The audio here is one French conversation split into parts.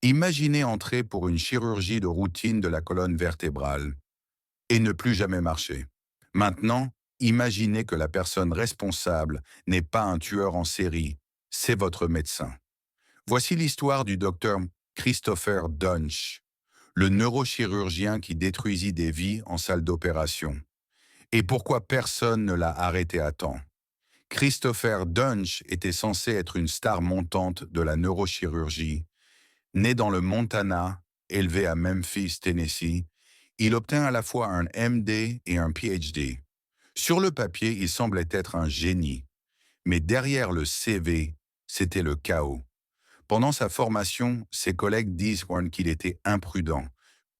Imaginez entrer pour une chirurgie de routine de la colonne vertébrale et ne plus jamais marcher. Maintenant, imaginez que la personne responsable n'est pas un tueur en série, c'est votre médecin. Voici l'histoire du docteur Christopher Dunch, le neurochirurgien qui détruisit des vies en salle d'opération. Et pourquoi personne ne l'a arrêté à temps. Christopher Dunch était censé être une star montante de la neurochirurgie. Né dans le Montana, élevé à Memphis, Tennessee, il obtint à la fois un MD et un PhD. Sur le papier, il semblait être un génie, mais derrière le CV, c'était le chaos. Pendant sa formation, ses collègues disent qu'il était imprudent,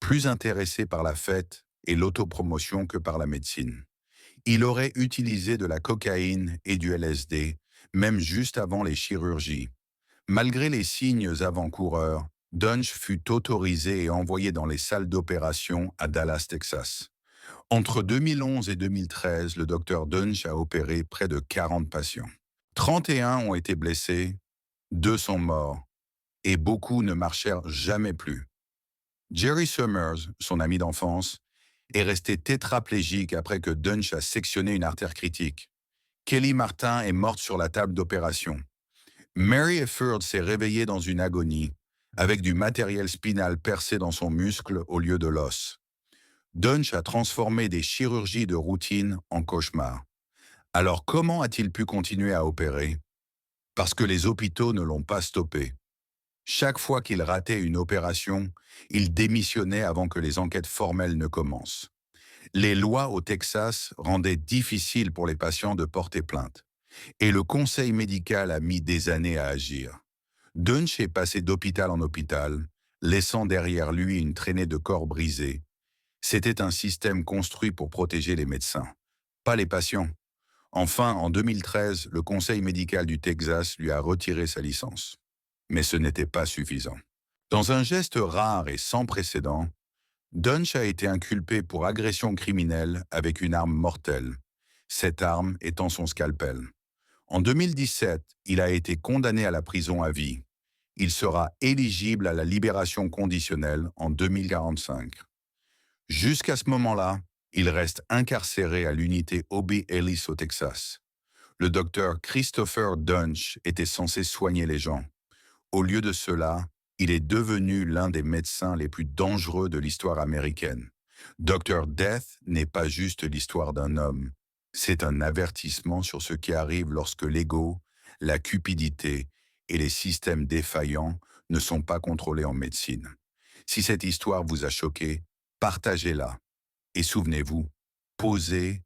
plus intéressé par la fête et l'autopromotion que par la médecine. Il aurait utilisé de la cocaïne et du LSD, même juste avant les chirurgies. Malgré les signes avant-coureurs, Dunch fut autorisé et envoyé dans les salles d'opération à Dallas, Texas. Entre 2011 et 2013, le docteur Dunch a opéré près de 40 patients. 31 ont été blessés, 2 sont morts, et beaucoup ne marchèrent jamais plus. Jerry Summers, son ami d'enfance, est resté tétraplégique après que Dunch a sectionné une artère critique. Kelly Martin est morte sur la table d'opération. Mary Efford s'est réveillée dans une agonie, avec du matériel spinal percé dans son muscle au lieu de l'os. Dunch a transformé des chirurgies de routine en cauchemars. Alors comment a-t-il pu continuer à opérer? Parce que les hôpitaux ne l'ont pas stoppé. Chaque fois qu'il ratait une opération, il démissionnait avant que les enquêtes formelles ne commencent. Les lois au Texas rendaient difficile pour les patients de porter plainte. Et le conseil médical a mis des années à agir. Dunch est passé d'hôpital en hôpital, laissant derrière lui une traînée de corps brisés. C'était un système construit pour protéger les médecins, pas les patients. Enfin, en 2013, le conseil médical du Texas lui a retiré sa licence. Mais ce n'était pas suffisant. Dans un geste rare et sans précédent, Dunch a été inculpé pour agression criminelle avec une arme mortelle, cette arme étant son scalpel. En 2017, il a été condamné à la prison à vie. Il sera éligible à la libération conditionnelle en 2045. Jusqu'à ce moment-là, il reste incarcéré à l'unité Obi Ellis au Texas. Le docteur Christopher Dunch était censé soigner les gens. Au lieu de cela, il est devenu l'un des médecins les plus dangereux de l'histoire américaine. Dr. Death n'est pas juste l'histoire d'un homme. C'est un avertissement sur ce qui arrive lorsque l'ego, la cupidité et les systèmes défaillants ne sont pas contrôlés en médecine. Si cette histoire vous a choqué, partagez-la. Et souvenez-vous, posez